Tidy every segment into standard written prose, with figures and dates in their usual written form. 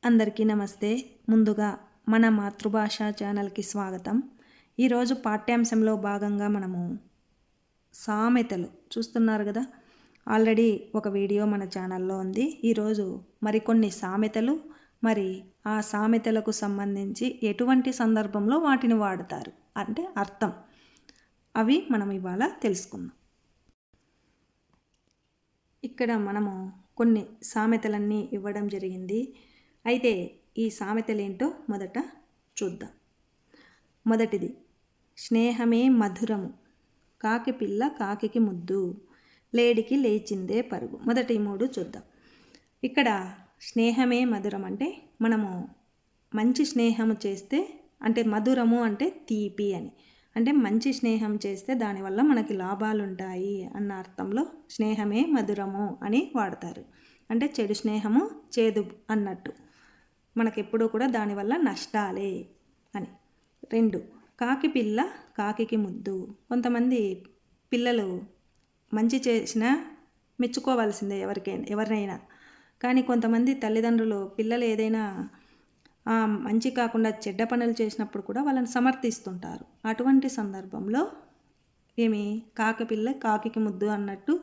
అందరికీ నమస్తే. ముందుగా మన మాతృభాష ఛానల్కి స్వాగతం. ఈరోజు పాఠ్యాంశంలో భాగంగా మనము సామెతలు చూస్తున్నారు కదా. ఆల్రెడీ ఒక వీడియో మన ఛానల్లో ఉంది. ఈరోజు మరికొన్ని సామెతలు, మరి ఆ సామెతలకు సంబంధించి ఎటువంటి సందర్భంలో వాటిని వాడతారు అంటే అర్థం, అవి మనం ఇవాళ తెలుసుకుందాం. ఇక్కడ మనము కొన్ని సామెతలన్నీ ఇవ్వడం జరిగింది. అయితే ఈ సామెతలేంటో మొదట చూద్దాం. మొదటిది, స్నేహమే మధురము, కాకి పిల్ల కాకికి ముద్దు, లేడికి లేచిందే పరుగు. మొదటి 3 చూద్దాం. ఇక్కడ స్నేహమే మధురం అంటే మనము మంచి స్నేహము చేస్తే, అంటే మధురము అంటే తీపి అని, అంటే మంచి స్నేహం చేస్తే దానివల్ల మనకి లాభాలు ఉంటాయి అన్న అర్థంలో స్నేహమే మధురము అని వాడతారు. అంటే చెడు స్నేహము చేదు అన్నట్టు, మనకెప్పుడూ కూడా దానివల్ల నష్టాలే అని. 2, కాకి పిల్ల కాకికి ముద్దు. కొంతమంది పిల్లలు మంచి చేసినా మెచ్చుకోవాల్సిందే ఎవరినైనా, కానీ కొంతమంది తల్లిదండ్రులు పిల్లలు ఏదైనా మంచి కాకుండా చెడ్డ పనులు చేసినప్పుడు కూడా వాళ్ళని సమర్థిస్తుంటారు. అటువంటి సందర్భంలో కాకి పిల్ల కాకికి ముద్దు అన్నట్టు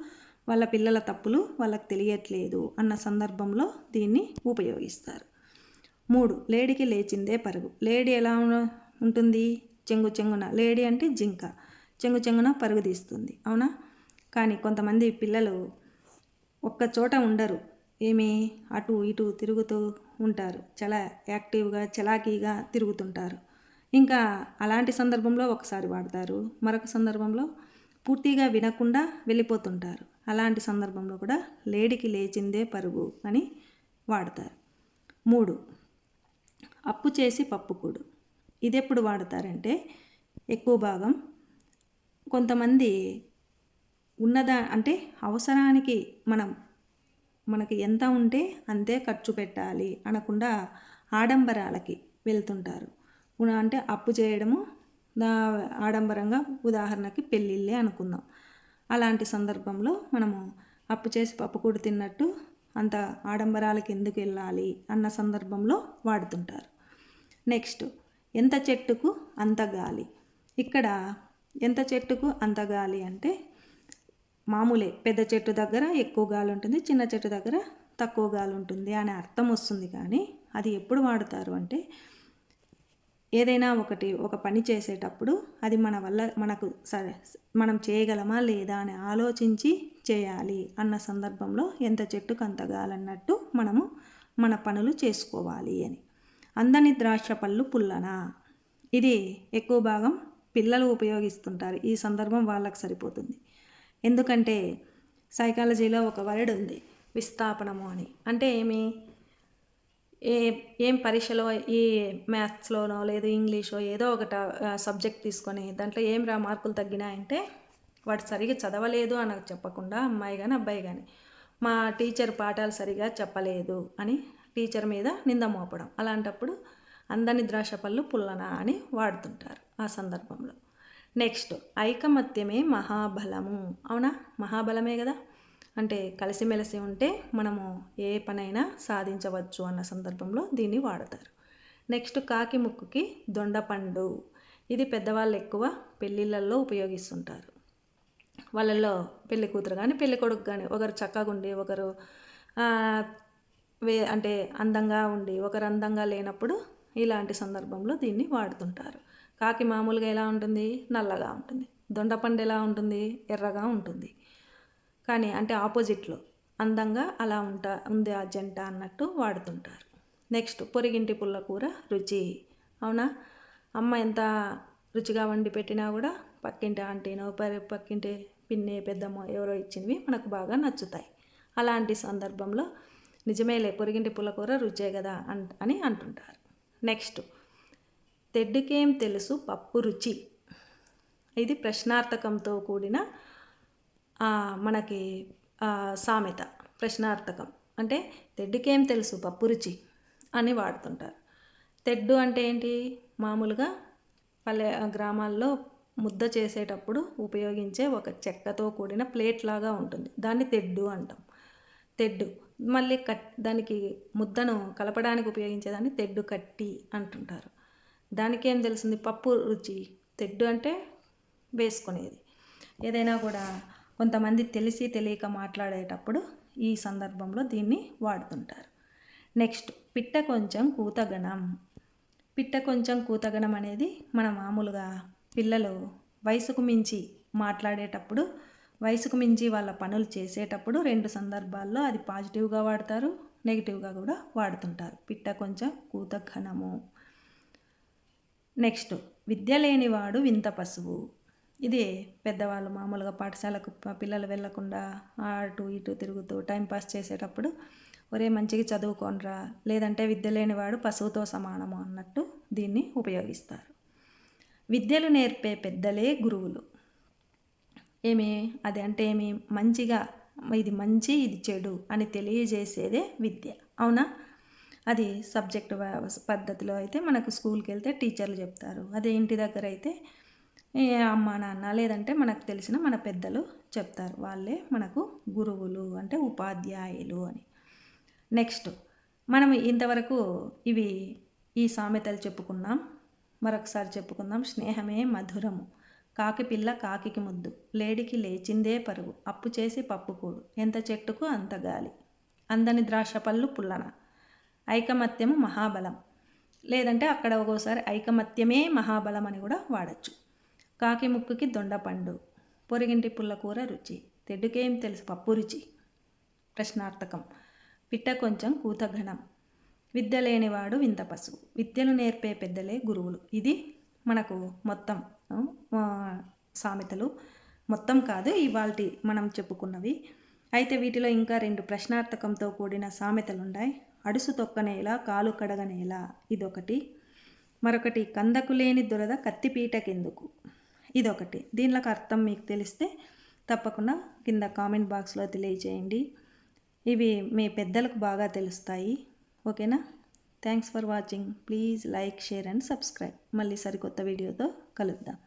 వాళ్ళ పిల్లల తప్పులు వాళ్ళకి తెలియట్లేదు అన్న సందర్భంలో దీన్ని ఉపయోగిస్తారు. 3, లేడికి లేచిందే పరుగు. లేడి ఎలా ఉంటుంది? చెంగు చెంగున. లేడి అంటే జింక, చెంగు చెంగున పరుగు తీస్తుంది, అవునా? కానీ కొంతమంది పిల్లలు ఒక్క చోట ఉండరు, అటు ఇటు తిరుగుతూ ఉంటారు, చాలా యాక్టివ్గా చలాకీగా తిరుగుతుంటారు. ఇంకా అలాంటి సందర్భంలో ఒకసారి వాడతారు, మరొక సందర్భంలో పూర్తిగా వినకుండా వెళ్ళిపోతుంటారు. అలాంటి సందర్భంలో కూడా లేడికి లేచిందే పరుగు అని వాడతారు. 3, అప్పు చేసి పప్పుకూడు. ఇది ఎప్పుడు వాడతారంటే, ఎక్కువ భాగం కొంతమంది అంటే అవసరానికి మనకి ఎంత ఉంటే అంతే ఖర్చు పెట్టాలి అనకుండా ఆడంబరాలకి వెళ్తుంటారు. అంటే అప్పు చేయడము ఆడంబరంగా, ఉదాహరణకి పెళ్ళిళ్ళే అనుకుందాం. అలాంటి సందర్భంలో మనము అప్పు చేసి పప్పుకూడు తిన్నట్టు అంత ఆడంబరాలకి ఎందుకు వెళ్ళాలి అన్న సందర్భంలో వాడుతుంటారు. నెక్స్ట్, ఎంత చెట్టుకు అంత గాలి. ఇక్కడ ఎంత చెట్టుకు అంత గాలి అంటే మామూలే, పెద్ద చెట్టు దగ్గర ఎక్కువ గాలి ఉంటుంది, చిన్న చెట్టు దగ్గర తక్కువ గాలి ఉంటుంది అనే అర్థం వస్తుంది. కానీ అది ఎప్పుడు వాడతారు అంటే, ఏదైనా ఒక పని చేసేటప్పుడు అది మనం చేయగలమా లేదా అని ఆలోచించి చేయాలి అన్న సందర్భంలో ఎంత చెట్టుకు అంత గాలన్నట్టు మనము మన పనులు చేసుకోవాలి అని. అందని ద్రాక్ష పళ్ళు పుల్లన. ఇది ఎక్కువ భాగం పిల్లలు ఉపయోగిస్తుంటారు. ఈ సందర్భం వాళ్ళకి సరిపోతుంది. ఎందుకంటే సైకాలజీలో ఒక వర్డ్ ఉంది, విస్థాపనము అని. అంటే ఏం పరీక్షలో ఈ మ్యాథ్స్లోనో లేదు ఇంగ్లీషో ఏదో ఒక సబ్జెక్ట్ తీసుకొని దాంట్లో మార్కులు తగ్గినాయంటే వాడు సరిగా చదవలేదు అని చెప్పకుండా, అమ్మాయి కానీ అబ్బాయి కానీ, మా టీచర్ పాఠాలు సరిగా చెప్పలేదు అని టీచర్ మీద నింద మోపడం. అలాంటప్పుడు అందని ద్రాక్ష పళ్ళు పుల్లన అని వాడుతుంటారు ఆ సందర్భంలో. నెక్స్ట్, ఐకమత్యమే మహాబలము. అవునా? మహాబలమే కదా. అంటే కలిసిమెలిసి ఉంటే మనము ఏ పనైనా సాధించవచ్చు అన్న సందర్భంలో దీన్ని వాడతారు. నెక్స్ట్, కాకి ముక్కుకి దొండపండు. ఇది పెద్దవాళ్ళు ఎక్కువ పెళ్ళిళ్ళల్లో ఉపయోగిస్తుంటారు. వాళ్ళల్లో పెళ్లి కూతురు కానీ పెళ్లి కొడుకు కానీ ఒకరు చక్కగా ఉండి ఒకరు అంటే అందంగా ఉండి ఒకరు అందంగా లేనప్పుడు ఇలాంటి సందర్భంలో దీన్ని వాడుతుంటారు. కాకి మామూలుగా ఎలా ఉంటుంది? నల్లగా ఉంటుంది. దొండపండు ఎలా ఉంటుంది? ఎర్రగా ఉంటుంది. కానీ అంటే ఆపోజిట్లో అందంగా అలా ఉంది ఆ జంట అన్నట్టు వాడుతుంటారు. నెక్స్ట్, పొరిగింటి పుల్లకూర రుచి. అవునా? అమ్మ ఎంత రుచిగా వండి పెట్టినా కూడా పక్కింటి ఆంటీనో పక్కింటి పిన్ని పెద్దమ్మో ఎవరో ఇచ్చినవి మనకు బాగా నచ్చుతాయి. అలాంటి సందర్భంలో నిజమేలే, పొరిగింటి పుల్లకూర రుచే కదా అని అంటుంటారు. నెక్స్ట్, తెడ్డుకేం తెలుసు పప్పు రుచి. ఇది ప్రశ్నార్థకంతో కూడిన మనకి సామెత. ప్రశ్నార్థకం అంటే తెడ్డుకేం తెలుసు పప్పు రుచి అని వాడుతుంటారు. తెడ్డు అంటే ఏంటి? మామూలుగా గ్రామాల్లో ముద్ద చేసేటప్పుడు ఉపయోగించే ఒక చెక్కతో కూడిన ప్లేట్ లాగా ఉంటుంది, దాన్ని తెడ్డు అంటాం. తెడ్డు మళ్ళీ దానికి ముద్దను కలపడానికి ఉపయోగించేదాన్ని తెడ్డు కట్టి అంటుంటారు. దానికి ఏం తెలిసింది, పప్పు రుచి. తెడ్డు అంటే వేసుకునేది. ఏదైనా కూడా కొంతమంది తెలిసి తెలియక మాట్లాడేటప్పుడు ఈ సందర్భంలో దీన్ని వాడుతుంటారు. నెక్స్ట్, పిట్ట కొంచెం కూతగణం. పిట్ట కొంచెం కూతగణం అనేది మన మామూలుగా పిల్లలు వయసుకు మించి మాట్లాడేటప్పుడు, వయసుకు మించి వాళ్ళ పనులు చేసేటప్పుడు 2 సందర్భాల్లో అది పాజిటివ్గా వాడతారు, నెగిటివ్గా కూడా వాడుతుంటారు. పిట్ట కొంచెం కూతఘనము. నెక్స్ట్, విద్య లేనివాడు వింత పశువు. ఇది పెద్దవాళ్ళు మామూలుగా పాఠశాలకు పిల్లలు వెళ్లకుండా అటు ఇటు తిరుగుతూ టైంపాస్ చేసేటప్పుడు, ఒరే మంచిగా చదువుకోనరా, లేదంటే విద్య లేనివాడు పశువుతో సమానము అన్నట్టు దీన్ని ఉపయోగిస్తారు. విద్యలు నేర్పే పెద్దలే గురువులు. అది అంటే ఏమి, మంచిగా ఇది మంచి ఇది చెడు అని తెలియజేసేదే విద్య. అవునా? అది సబ్జెక్ట్ పద్ధతిలో అయితే మనకు స్కూల్కి వెళ్తే టీచర్లు చెప్తారు. అదే ఇంటి దగ్గర అయితే అమ్మ నాన్న లేదంటే మనకు తెలిసిన మన పెద్దలు చెప్తారు. వాళ్ళే మనకు గురువులు, అంటే ఉపాధ్యాయులు అని. నెక్స్ట్, మనం ఇంతవరకు ఈ సామెతలు చెప్పుకున్నాం. మరొకసారి చెప్పుకుందాం. స్నేహమే మధురము, కాకి పిల్ల కాకికి ముద్దు, లేడికి లేచిందే పరుగు, అప్పు చేసి పప్పు కూడు, ఎంత చెట్టుకు అంత గాలి, అందని ద్రాక్ష పళ్ళు పుల్లన, ఐకమత్యము మహాబలం. లేదంటే అక్కడ ఒక్కోసారి ఐకమత్యమే మహాబలం అని కూడా వాడచ్చు. కాకి ముక్కుకి దొండపండు, పొరిగింటి పుల్లకూర రుచి, తెడ్డుకేం తెలుసు పప్పు రుచి. ప్రశ్నార్థకం. పిట్ట కొంచెం కూతఘనం, విద్య లేనివాడు వింత పశువు, విద్యను నేర్పే పెద్దలే గురువులు. ఇది మనకు మొత్తం సామెతలు. మొత్తం కాదు, ఇవాల్టి మనం చెప్పుకున్నవి. అయితే వీటిలో ఇంకా 2 ప్రశ్నార్థకంతో కూడిన సామెతలు ఉన్నాయి. అడుసు తొక్కనేలా కాలు కడగనేలా, ఇదొకటి. మరొకటి, కందకు లేని దురద కత్తిపీటకెందుకు, ఇదొకటి. దీనిలోకి అర్థం మీకు తెలిస్తే తప్పకుండా కింద కామెంట్ బాక్స్లో తెలియజేయండి. ఇవి మీ పెద్దలకు బాగా తెలుస్తాయి. ఓకేనా? Thanks for watching. Please like, share and subscribe. మళ్ళీ సరికొత్త వీడియోతో కలుద్దాం.